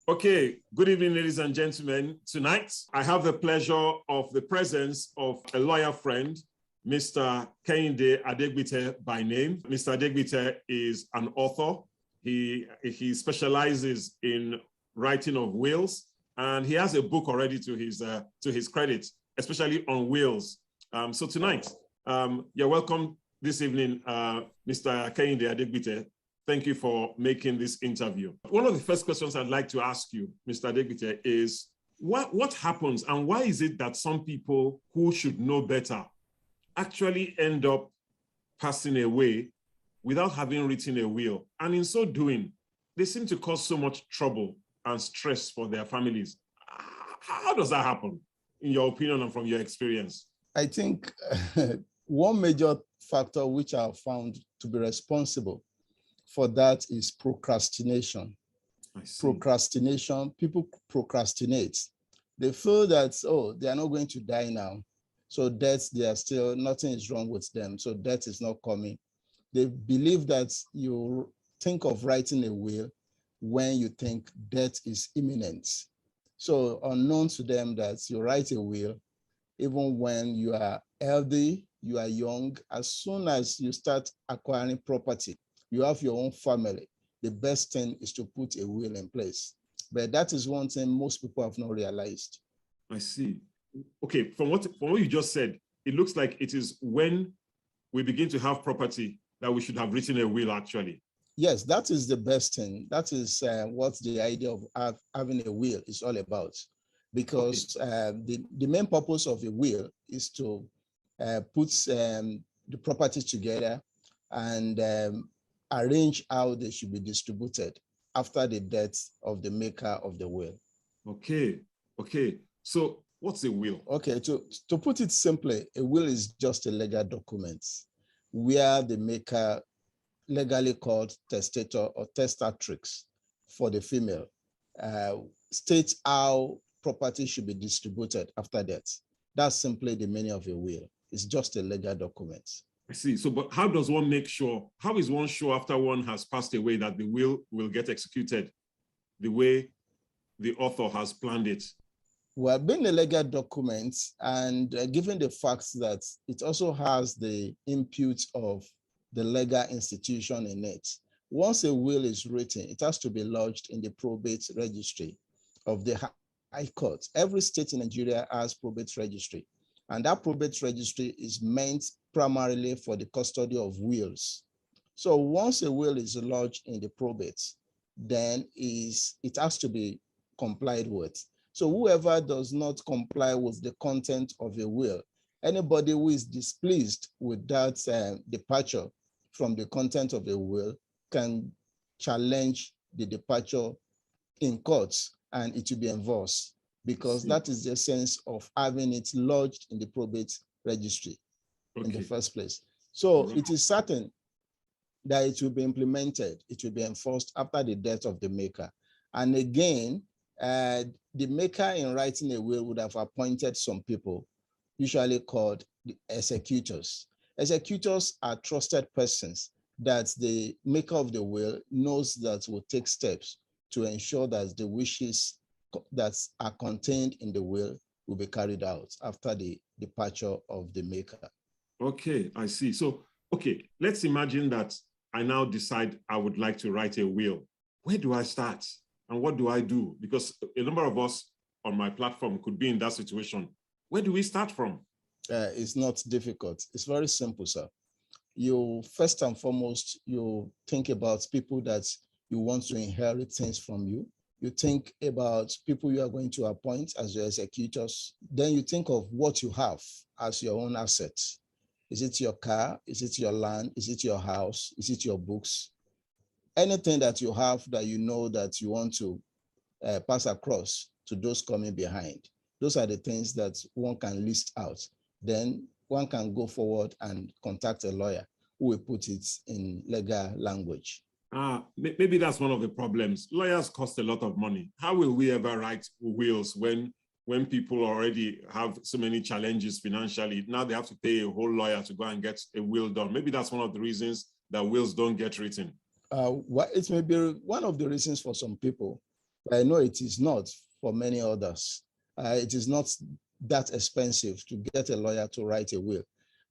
Okay, good evening, ladies and gentlemen. Tonight, I have the pleasure of the presence of a lawyer friend, Mr. Kehinde Adegbite by name. Mr. Adegbite is an author. He specializes in writing of wills, and he has a book already to his credit, especially on wills. So tonight, you're welcome this evening, Mr. Kehinde Adegbite. Thank you for making this interview. One of the first questions I'd like to ask you, Mr. Adegbite, is what happens and why is it that some people who should know better actually end up passing away without having written a will? And in so doing, they seem to cause so much trouble and stress for their families. How does that happen, in your opinion and from your experience? I think one major factor which I have found to be responsible for that is procrastination. Procrastination, people procrastinate. They feel that, they are not going to die now. So death, nothing is wrong with them. So death is not coming. They believe that you think of writing a will when you think death is imminent. So unknown to them that you write a will, even when you are healthy, you are young, as soon as you start acquiring property, you have your own family, the best thing is to put a will in place. But that is one thing most people have not realized. I see. Okay, from what you just said, it looks like it is when we begin to have property that we should have written a will, actually. Yes, that is the best thing. That is what the idea of having a will is all about. Because the main purpose of a will is to put the property together and arrange how they should be distributed after the death of the maker of the will. Okay. So what's a will? Okay, to put it simply, a will is just a legal document where the maker, legally called testator or testatrix for the female, states how property should be distributed after death. That's simply the meaning of a will. It's just a legal document. I see. So, but how does one make sure, how is one sure after one has passed away that the will get executed the way the author has planned it? Well, being a legal document and given the fact that it also has the input of the legal institution in it, once a will is written, it has to be lodged in the probate registry of the High Court. Every state in Nigeria has probate registry. And that probate registry is meant primarily for the custody of wills. So once a will is lodged in the probate, then it has to be complied with. So whoever does not comply with the content of a will, anybody who is displeased with that departure from the content of the will can challenge the departure in courts and it will be enforced, because that is the sense of having it lodged in the probate registry in the first place. So it is certain that it will be implemented, it will be enforced after the death of the maker. And again, the maker in writing a will would have appointed some people, usually called the executors. Executors are trusted persons that the maker of the will knows that will take steps to ensure that the wishes that are contained in the will be carried out after the departure of the maker. Okay, I see. So, okay, let's imagine that I now decide I would like to write a will. Where do I start? And what do I do? Because a number of us on my platform could be in that situation. Where do we start from? It's not difficult. It's very simple, sir. You first and foremost, you think about people that you want to inherit things from you. You think about people you are going to appoint as your executors. Then you think of what you have as your own assets. Is it your car? Is it your land? Is it your house? Is it your books? Anything that you have that you know that you want to pass across to those coming behind. Those are the things that one can list out. Then one can go forward and contact a lawyer who will put it in legal language. Maybe that's one of the problems. Lawyers cost a lot of money. How will we ever write wills when people already have so many challenges financially? Now they have to pay a whole lawyer to go and get a will done. Maybe that's one of the reasons that wills don't get written. It may be one of the reasons for some people, I know it is not for many others. It is not that expensive to get a lawyer to write a will.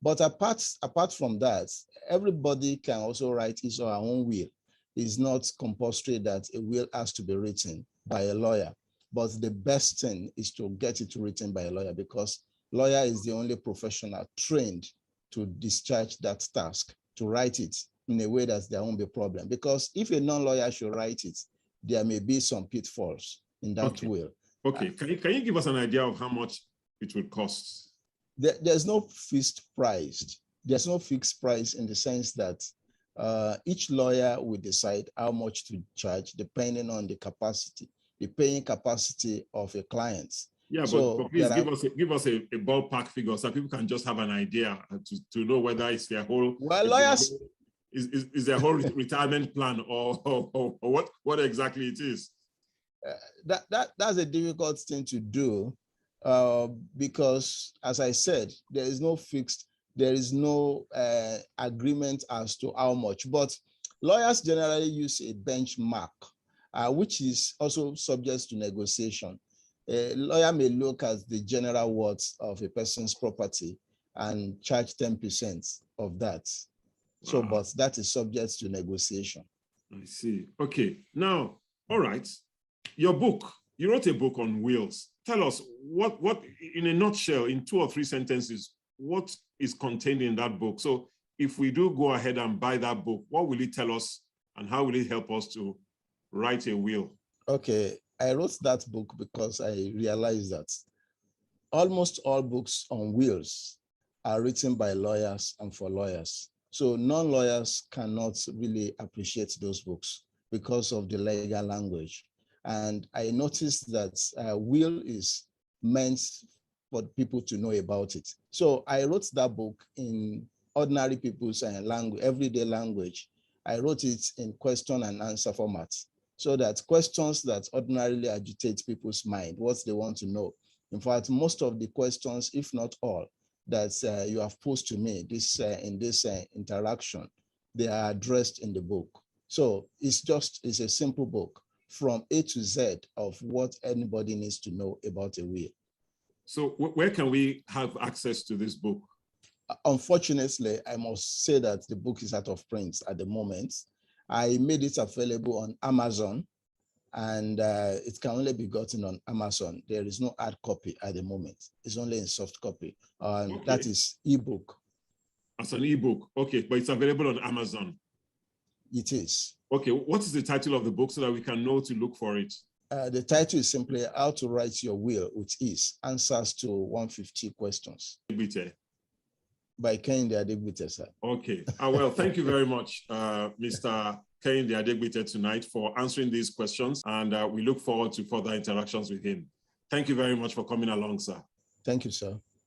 But apart from that, everybody can also write his or her own will. It's not compulsory that a will has to be written by a lawyer. But the best thing is to get it written by a lawyer, because lawyer is the only professional trained to discharge that task, to write it in a way that there won't be a problem. Because if a non-lawyer should write it, there may be some pitfalls in that will. Okay, can you give us an idea of how much it would cost? There's no fixed price. There's no fixed price in the sense that each lawyer will decide how much to charge depending on the capacity, the paying capacity of a client. Yeah, but please give us a ballpark figure so people can just have an idea to know whether it's their whole. Well, lawyers is their whole retirement plan or what exactly it is. That's a difficult thing to do because, as I said, there is no agreement as to how much. But lawyers generally use a benchmark, which is also subject to negotiation. A lawyer may look at the general worth of a person's property and charge 10% of that. Wow. So, but that is subject to negotiation. I see. Okay. Now, all right. Your book, you wrote a book on wills. Tell us what, in a nutshell, in 2 or 3 sentences, what is contained in that book? So if we do go ahead and buy that book, what will it tell us and how will it help us to write a will? Okay. I wrote that book because I realized that almost all books on wills are written by lawyers and for lawyers. So non-lawyers cannot really appreciate those books because of the legal language. And I noticed that will is meant for people to know about it. So I wrote that book in ordinary people's language, everyday language. I wrote it in question and answer format, so that questions that ordinarily agitate people's mind, what they want to know. In fact, most of the questions, if not all, that you have posed to me in this interaction, they are addressed in the book. So it's a simple book from A to Z of what anybody needs to know about a will. So where can we have access to this book? Unfortunately, I must say that the book is out of print at the moment. I made it available on Amazon, and it can only be gotten on Amazon. There is no hard copy at the moment. It's only in soft copy. Okay. That is ebook. As an ebook, okay, but it's available on Amazon. It is. Okay, what is the title of the book so that we can know to look for it? The title is simply How to Write Your Will with Ease, Answers to 150 Questions. By Kehinde Adegbite, sir. Okay. Well, thank you very much, Mr. Kehinde Adegbite, tonight for answering these questions, and we look forward to further interactions with him. Thank you very much for coming along, sir. Thank you, sir.